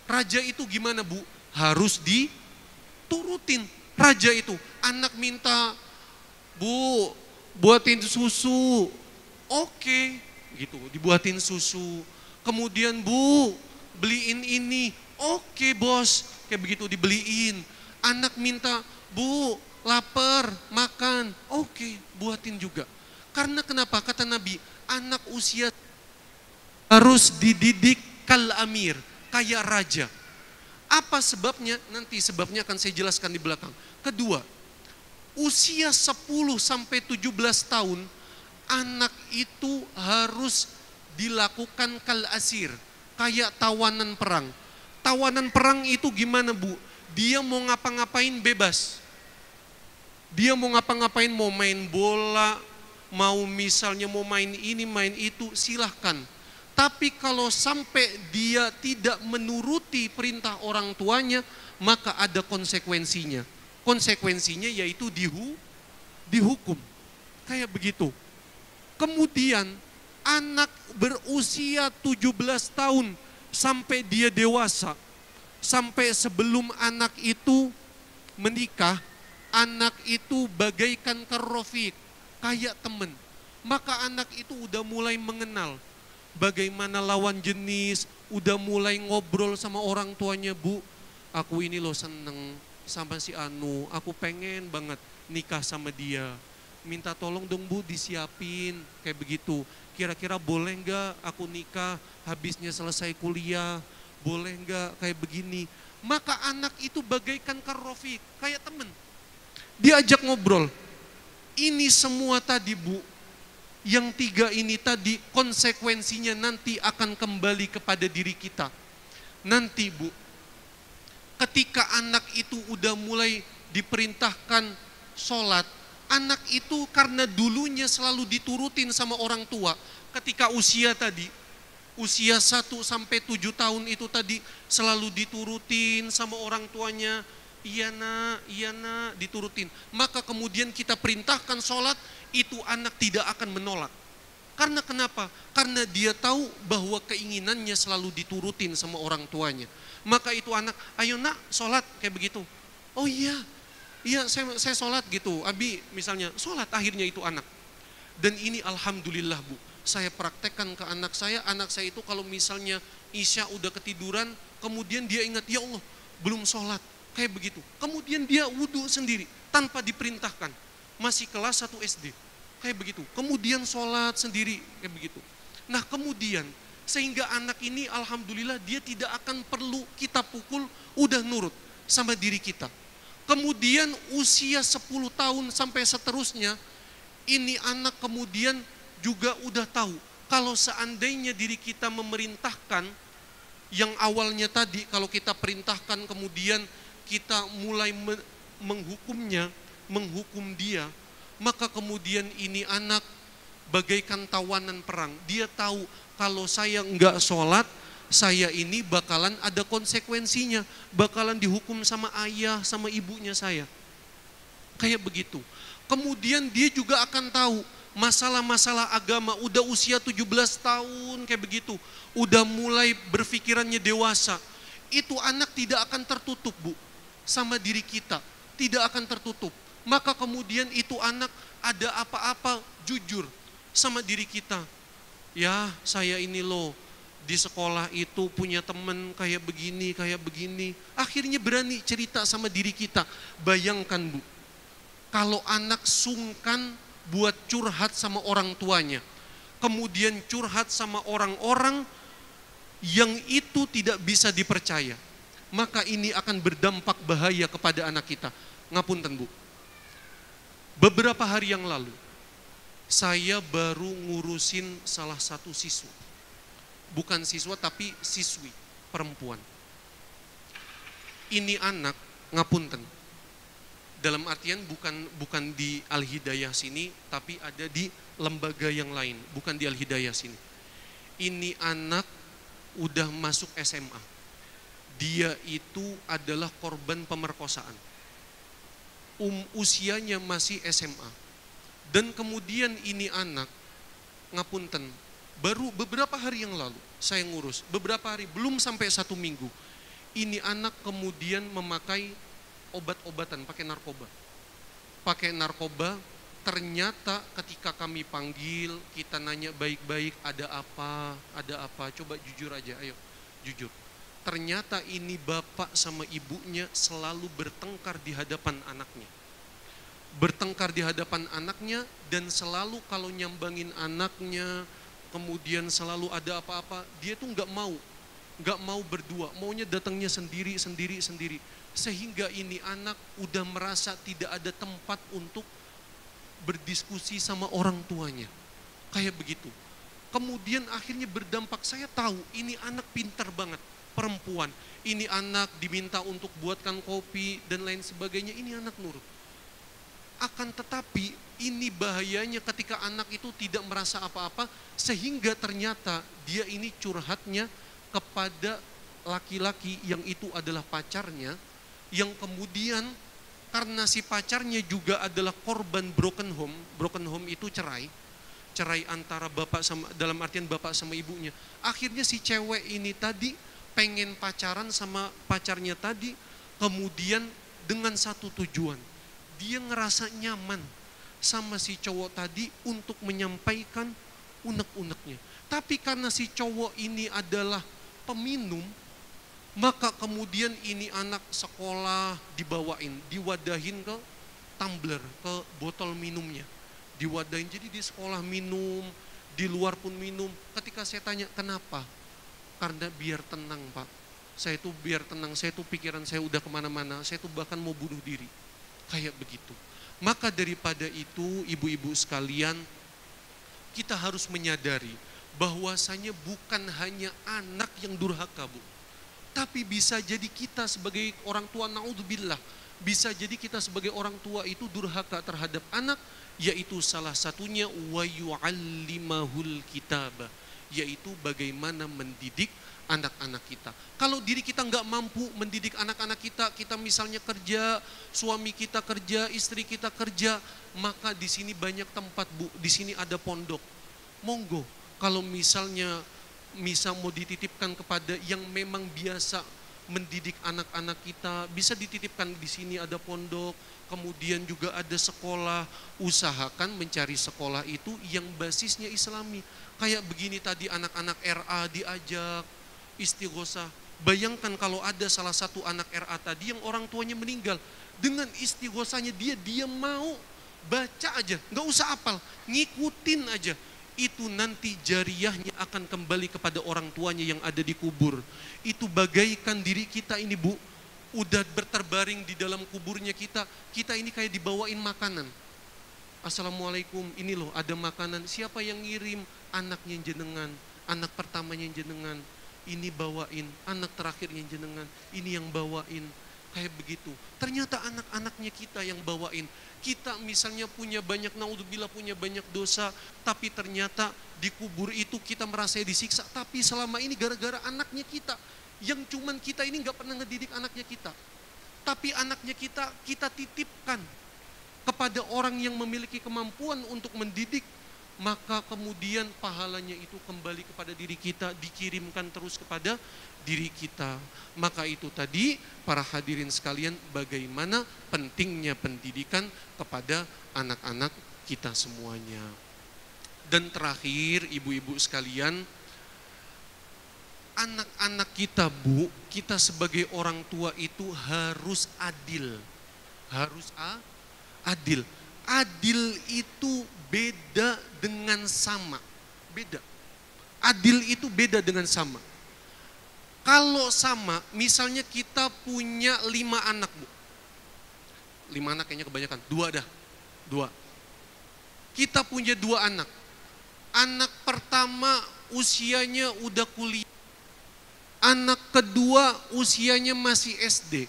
Raja itu gimana Bu? Harus diturutin. Raja itu, anak minta, Bu, buatin susu. Oke, gitu, dibuatin susu. Kemudian Bu, beliin ini. Oke bos, kayak begitu dibeliin. Anak minta, Bu, lapar, makan. Oke, buatin juga. Karena kenapa? Kata Nabi, anak usia harus dididik kal amir, kayak raja. Apa sebabnya? Nanti sebabnya akan saya jelaskan di belakang. Kedua, usia 10 sampai 17 tahun, anak itu harus dilakukan kal asir, kayak tawanan perang. Tawanan perang itu gimana Bu? Dia mau ngapa-ngapain bebas. Dia mau ngapa-ngapain, mau main bola, mau misalnya mau main ini, main itu, silahkan. Tapi kalau sampai dia tidak menuruti perintah orang tuanya, maka ada konsekuensinya. Konsekuensinya yaitu dihukum. Kayak begitu. Kemudian anak berusia 17 tahun sampai dia dewasa, sampai sebelum anak itu menikah, anak itu bagaikan karrofiq, kayak teman. Maka anak itu udah mulai mengenal bagaimana lawan jenis, udah mulai ngobrol sama orang tuanya, Bu, aku ini loh seneng sama si Anu, aku pengen banget nikah sama dia. Minta tolong dong Bu disiapin, kayak begitu. Kira-kira boleh nggak aku nikah habisnya selesai kuliah, boleh nggak kayak begini. Maka anak itu bagaikan karrofiq, kayak temen. Diajak ngobrol. Ini semua tadi Bu, yang 3 ini tadi konsekuensinya nanti akan kembali kepada diri kita. Nanti Bu, ketika anak itu udah mulai diperintahkan sholat, anak itu karena dulunya selalu diturutin sama orang tua, ketika usia tadi, usia 1 sampai 7 tahun itu tadi selalu diturutin sama orang tuanya, iya nak, diturutin. Maka kemudian kita perintahkan sholat, itu anak tidak akan menolak. Karena kenapa? Karena dia tahu bahwa keinginannya selalu diturutin sama orang tuanya. Maka itu anak, ayo nak sholat, kayak begitu. Oh iya saya sholat gitu. Abi misalnya sholat, akhirnya itu anak. Dan ini alhamdulillah Bu, saya praktekkan ke anak saya itu kalau misalnya Isya udah ketiduran, kemudian dia ingat, ya Allah belum sholat, kayak begitu. Kemudian dia wudhu sendiri, tanpa diperintahkan. Masih kelas 1 SD, kayak begitu. Kemudian sholat sendiri, kayak begitu. Nah kemudian, sehingga anak ini alhamdulillah dia tidak akan perlu kita pukul, udah nurut sama diri kita. Kemudian usia 10 tahun sampai seterusnya, ini anak kemudian juga udah tahu, kalau seandainya diri kita memerintahkan, yang awalnya tadi kalau kita perintahkan kemudian kita mulai menghukum dia, maka kemudian ini anak bagaikan tawanan perang. Dia tahu kalau saya enggak sholat, saya ini bakalan ada konsekuensinya, bakalan dihukum sama ayah, sama ibunya saya. Kayak begitu. Kemudian dia juga akan tahu masalah-masalah agama, udah usia 17 tahun kayak begitu, udah mulai berpikirannya dewasa. Itu anak tidak akan tertutup Bu, sama diri kita, tidak akan tertutup. Maka kemudian itu anak ada apa-apa jujur sama diri kita. Ya saya ini loh di sekolah itu punya teman kayak begini. Akhirnya berani cerita sama diri kita. Bayangkan Bu, kalau anak sungkan buat curhat sama orang tuanya, kemudian curhat sama orang-orang yang itu tidak bisa dipercaya, maka ini akan berdampak bahaya kepada anak kita. Ngapunten Bu, beberapa hari yang lalu saya baru ngurusin salah satu siswa. bukan siswa tapi siswi perempuan. Ini anak ngapunten. Dalam artian bukan di Al-Hidayah sini, tapi ada di lembaga yang lain, bukan di Al-Hidayah sini. Ini anak udah masuk SMA. Dia itu adalah korban pemerkosaan. Usianya masih SMA. Dan kemudian ini anak, ngapunten, baru beberapa hari yang lalu saya ngurus, beberapa hari, belum sampai 1 minggu. Ini anak kemudian memakai obat-obatan, pakai narkoba. Ternyata ketika kami panggil, kita nanya baik-baik, ada apa, coba jujur aja, ayo jujur. Ternyata ini bapak sama ibunya selalu bertengkar di hadapan anaknya. Dan selalu kalau nyambangin anaknya, kemudian selalu ada apa-apa, dia tuh nggak mau berdua, maunya datangnya sendiri. Sehingga ini anak udah merasa tidak ada tempat untuk berdiskusi sama orang tuanya. Kayak begitu. Kemudian akhirnya berdampak, saya tahu ini anak pintar banget, perempuan. Ini anak diminta untuk buatkan kopi dan lain sebagainya, ini anak nurut. Akan tetapi ini bahayanya ketika anak itu tidak merasa apa-apa, sehingga ternyata dia ini curhatnya kepada laki-laki yang itu adalah pacarnya, yang kemudian karena si pacarnya juga adalah korban broken home itu cerai antara bapak sama, dalam artian bapak sama ibunya. Akhirnya si cewek ini tadi pengen pacaran sama pacarnya tadi, kemudian dengan satu tujuan, dia ngerasa nyaman sama si cowok tadi untuk menyampaikan unek-uneknya. Tapi karena si cowok ini adalah peminum, maka kemudian ini anak sekolah diwadahin ke tumbler, ke botol minumnya. Diwadahin, jadi di sekolah minum, di luar pun minum. Ketika saya tanya, kenapa? Karena biar tenang Pak. Saya tuh biar tenang, saya tuh pikiran saya udah kemana-mana, saya tuh bahkan mau bunuh diri. Kayak begitu. Maka daripada itu, ibu-ibu sekalian, kita harus menyadari bahwasanya bukan hanya anak yang durhaka, Bu. Tapi bisa jadi kita sebagai orang tua, naudzubillah, bisa jadi kita sebagai orang tua itu durhaka terhadap anak, yaitu salah satunya wa yu'allimahul kitaba, yaitu bagaimana mendidik anak-anak kita. Kalau diri kita nggak mampu mendidik anak-anak kita, kita misalnya kerja, suami kita kerja, istri kita kerja, maka di sini banyak tempat, Bu. Di sini ada pondok. Monggo, kalau misalnya mau dititipkan kepada yang memang biasa mendidik anak-anak kita, bisa dititipkan di sini, ada pondok, kemudian juga ada sekolah. Usahakan mencari sekolah itu yang basisnya Islami. Kayak begini tadi, anak-anak RA diajak istighosah. Bayangkan kalau ada salah satu anak RA tadi yang orang tuanya meninggal, dengan istighosahnya dia mau baca aja, nggak usah hafal, ngikutin aja. Itu nanti jariyahnya akan kembali kepada orang tuanya yang ada di kubur. Itu bagaikan diri kita ini, Bu, udah berterbaring di dalam kuburnya kita ini kayak dibawain makanan. Assalamualaikum, ini loh ada makanan. Siapa yang ngirim? Anaknya jenengan, anak pertamanya jenengan. Ini bawain, anak terakhirnya jenengan, ini yang bawain. Kayak begitu. Ternyata anak-anaknya kita yang bawain. Kita misalnya punya banyak, naudzubillah, punya banyak dosa, tapi ternyata di kubur itu kita merasa disiksa. Tapi selama ini gara-gara anaknya kita, yang cuman kita ini gak pernah ngedidik anaknya kita. Tapi anaknya kita titipkan kepada orang yang memiliki kemampuan untuk mendidik, maka kemudian pahalanya itu kembali kepada diri kita, dikirimkan terus kepada diri kita. Maka itu tadi, para hadirin sekalian, bagaimana pentingnya pendidikan kepada anak-anak kita semuanya. Dan terakhir, ibu-ibu sekalian, anak-anak kita, Bu, kita sebagai orang tua itu harus adil. Harus adil. Adil itu beda dengan sama. Beda. Adil itu beda dengan sama. Kalau sama, misalnya kita punya 5 anak, Bu. 5 anak kayaknya kebanyakan. 2 dah. 2. Kita punya 2 anak. Anak pertama usianya udah kuliah. Anak kedua usianya masih SD.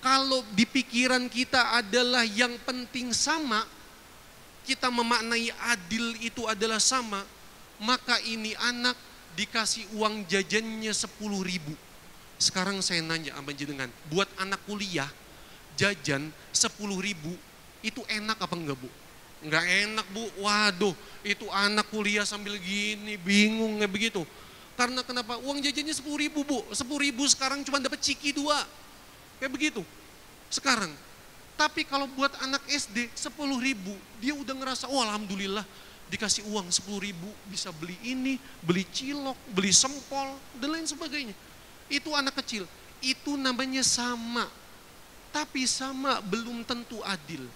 Kalau di pikiran kita adalah yang penting sama, kita memaknai adil itu adalah sama, maka ini anak dikasih uang jajannya 10.000. Sekarang saya nanya sama jenengan, buat anak kuliah jajan 10.000 itu enak apa enggak, Bu? Enggak enak, Bu. Waduh, itu anak kuliah sambil gini bingung kayak begitu. Karena kenapa? Uang jajannya 10.000, Bu. 10.000 sekarang cuma dapat ciki 2. Kayak begitu. Sekarang. Tapi kalau buat anak SD 10.000, dia udah ngerasa, oh alhamdulillah dikasih uang 10.000 bisa beli ini, beli cilok, beli sempol, dan lain sebagainya. Itu anak kecil. Itu namanya sama. Tapi sama belum tentu adil.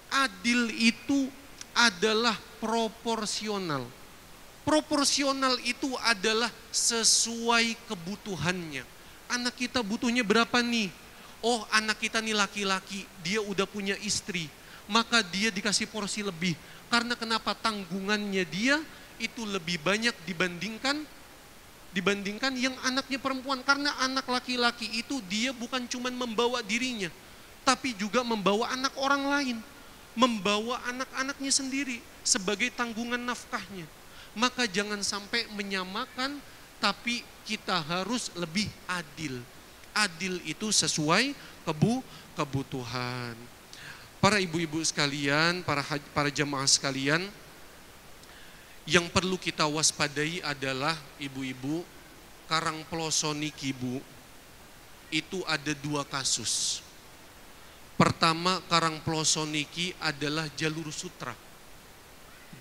Adil itu adalah proporsional. Proporsional itu adalah sesuai kebutuhannya. Anak kita butuhnya berapa nih? Oh, anak kita nih laki-laki, dia udah punya istri, maka dia dikasih porsi lebih. Karena kenapa? Tanggungannya dia itu lebih banyak dibandingkan yang anaknya perempuan. Karena anak laki-laki itu dia bukan cuma membawa dirinya, tapi juga membawa anak orang lain, membawa anak-anaknya sendiri sebagai tanggungan nafkahnya. Maka jangan sampai menyamakan, tapi kita harus lebih adil. Adil itu sesuai kebutuhan. Para ibu-ibu sekalian, para jamaah sekalian, yang perlu kita waspadai adalah ibu-ibu, Karangploso niki, Bu, itu ada 2 kasus. Pertama, Karangploso niki adalah jalur sutra.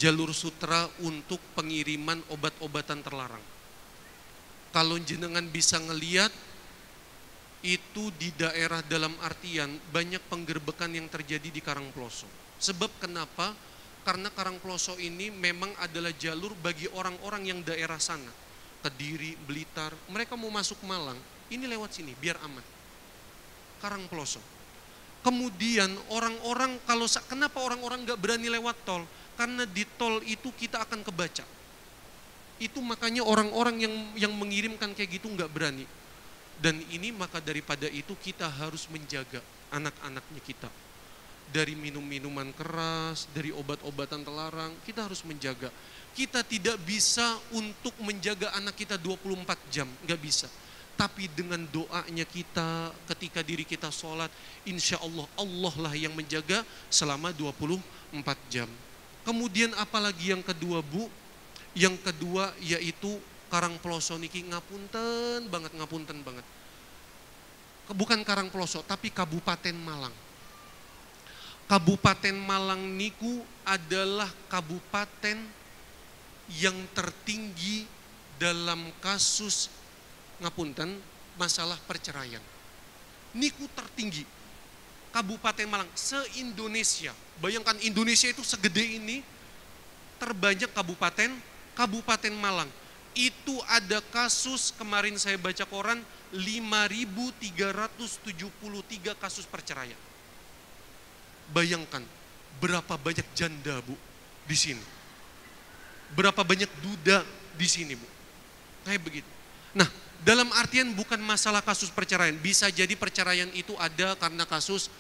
Jalur sutra untuk pengiriman obat-obatan terlarang. Kalau jenengan bisa ngeliat, itu di daerah dalam artian banyak penggerbekan yang terjadi di Karangploso. Sebab kenapa? Karena Karangploso ini memang adalah jalur bagi orang-orang yang daerah sana. Kediri, Blitar, mereka mau masuk Malang, ini lewat sini biar aman. Karangploso. Kemudian orang-orang, kenapa orang-orang gak berani lewat tol? Karena di tol itu kita akan kebaca. Itu makanya orang-orang yang mengirimkan kayak gitu nggak berani. Dan ini maka daripada itu kita harus menjaga anak-anaknya kita. Dari minum-minuman keras, dari obat-obatan terlarang, kita harus menjaga. Kita tidak bisa untuk menjaga anak kita 24 jam, nggak bisa. Tapi dengan doanya kita ketika diri kita sholat, insya Allah, Allah lah yang menjaga selama 24 jam. Kemudian apalagi yang kedua, Bu? Yang kedua yaitu Karangploso niki ngapunten banget. Bukan Karangploso, tapi Kabupaten Malang. Kabupaten Malang niku adalah kabupaten yang tertinggi dalam kasus ngapunten masalah perceraian. Niku tertinggi. Kabupaten Malang se-Indonesia. Bayangkan Indonesia itu segede ini, terbanyak Kabupaten Malang. Itu ada kasus, kemarin saya baca koran, 5.373 kasus perceraian. Bayangkan berapa banyak janda, Bu, di sini. Berapa banyak duda di sini, Bu. Kayak begitu. Nah, dalam artian bukan masalah kasus perceraian. Bisa jadi perceraian itu ada karena kasus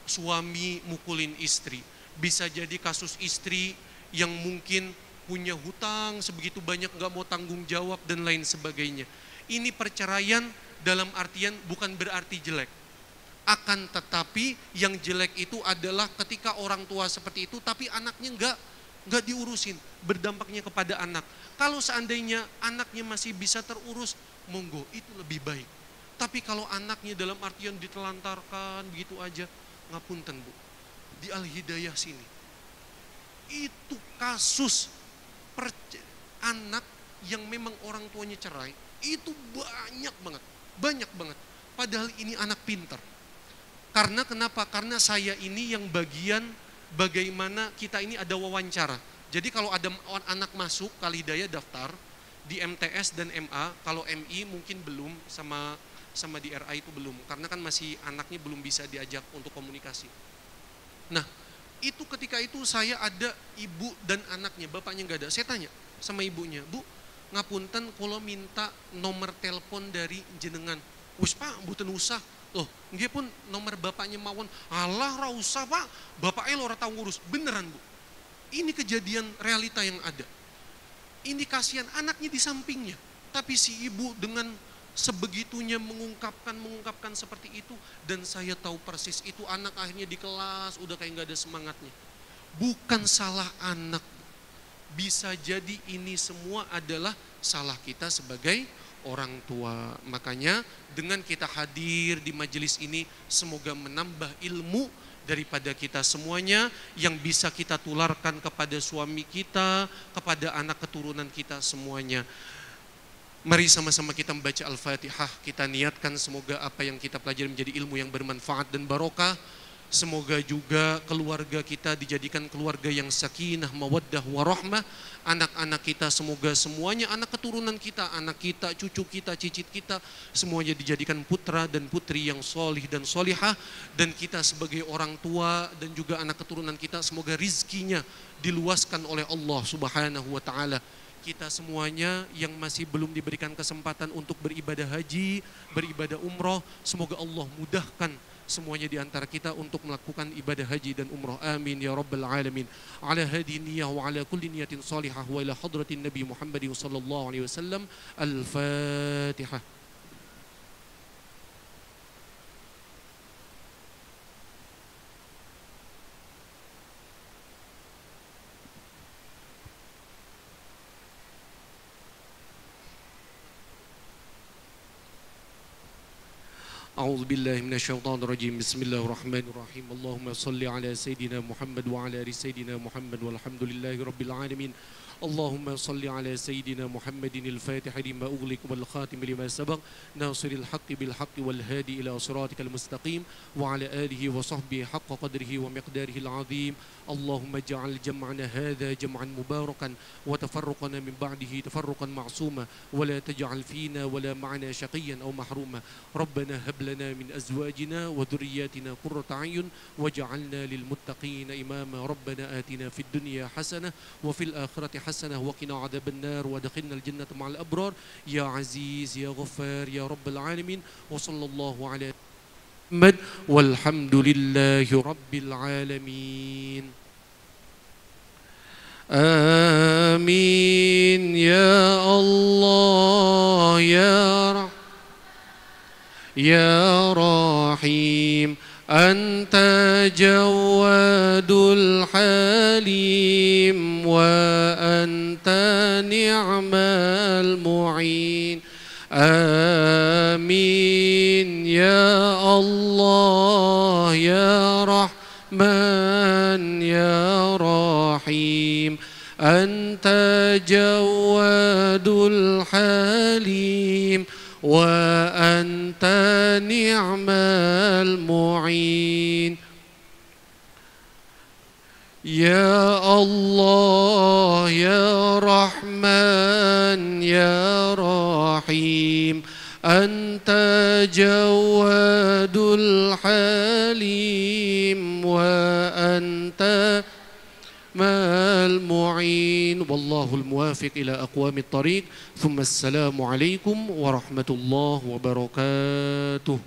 suami mukulin istri. Bisa jadi kasus istri yang mungkin punya hutang sebegitu banyak, gak mau tanggung jawab dan lain sebagainya. Ini perceraian dalam artian bukan berarti jelek. Akan tetapi yang jelek itu adalah ketika orang tua seperti itu tapi anaknya nggak diurusin, berdampaknya kepada anak. Kalau seandainya anaknya masih bisa terurus, monggo, itu lebih baik. Tapi kalau anaknya dalam artian ditelantarkan begitu aja, ngapunten, Bu, di Al-Hidayah sini itu kasus anak yang memang orang tuanya cerai itu banyak banget. Padahal ini anak pintar. Karena kenapa? Karena saya ini yang bagian bagaimana kita ini ada wawancara. Jadi kalau ada anak masuk ke Al-Hidayah daftar di MTS dan MA, kalau MI mungkin belum, sama di RA itu belum, karena kan masih anaknya belum bisa diajak untuk komunikasi. Nah, itu ketika itu saya ada ibu dan anaknya, bapaknya nggak ada. Saya tanya, sama ibunya, "Bu, ngapunten kula minta nomor telepon dari jenengan." "Wis Pak, mboten usah." "Loh, nggih pun nomor bapaknya mawon." "Alah, ora usah Pak, bapaknya ora tahu ngurus." Beneran Bu, ini kejadian realita yang ada. Ini kasihan anaknya di sampingnya, tapi si ibu dengan sebegitunya mengungkapkan seperti itu, dan saya tahu persis itu anak akhirnya di kelas udah kayak nggak ada semangatnya. Bukan salah anak, bisa jadi ini semua adalah salah kita sebagai orang tua. Makanya dengan kita hadir di majelis ini, semoga menambah ilmu daripada kita semuanya yang bisa kita tularkan kepada suami kita, kepada anak keturunan kita semuanya. Mari sama-sama kita membaca Al-Fatihah, kita niatkan semoga apa yang kita pelajari menjadi ilmu yang bermanfaat dan barokah. Semoga juga keluarga kita dijadikan keluarga yang sakinah, mawaddah, warahmah. Anak-anak kita semoga semuanya, anak keturunan kita, anak kita, cucu kita, cicit kita, semuanya dijadikan putra dan putri yang solih dan solihah. Dan kita sebagai orang tua dan juga anak keturunan kita, semoga rizkinya diluaskan oleh Allah Subhanahu wa ta'ala. Kita semuanya yang masih belum diberikan kesempatan untuk beribadah haji, beribadah umroh, semoga Allah mudahkan semuanya di antara kita untuk melakukan ibadah haji dan umrah. Amin ya rabbal alamin. Ala hadi niyah wa ala kulli niyatin salihah wa ila hadratin Nabi Muhammadin sallallahu alaihi wasallam. Al-Fatihah. أعوذ بالله من الشيطان الرجيم. بسم الله الرحمن الرحيم. اللهم صل على سيدنا محمد وعلى آل سيدنا محمد والحمد لله رب العالمين. اللهم صل على سيدنا محمد الفاتح لما أغلق والخاتم لما سبق ناصر الحق بالحق والهادي إلى صراطك المستقيم وعلى آله وصحبه حق قدره ومقداره العظيم. اللهم اجعل جمعنا هذا جمعا مباركا وتفرقنا من بعده تفرقا معصوما ولا تجعل فينا ولا معنا شقيا أو محروما. ربنا هب لنا من أزواجنا وذرياتنا قرة أعين واجعلنا للمتقين إماما. ربنا آتنا في الدنيا حسنة وفي الآخرة حسنة وقنا عذاب النار وادخلنا الجنة مع الأبرار يا عزيز يا غفار يا رب العالمين. وصلى الله على محمد والحمد لله رب العالمين. آمين يا الله يا رحيم. أنت جواد الحليم وأنت نعم المعين. آمين يا الله يا رحمن يا رحيم. أنت جواد الحليم وأنت نعم المعين. يا الله يا رحمن يا رحيم. أنت جواد الحليم وأنت المعين. والله الموافق إلى أقوام الطريق. ثم السلام عليكم ورحمة الله وبركاته.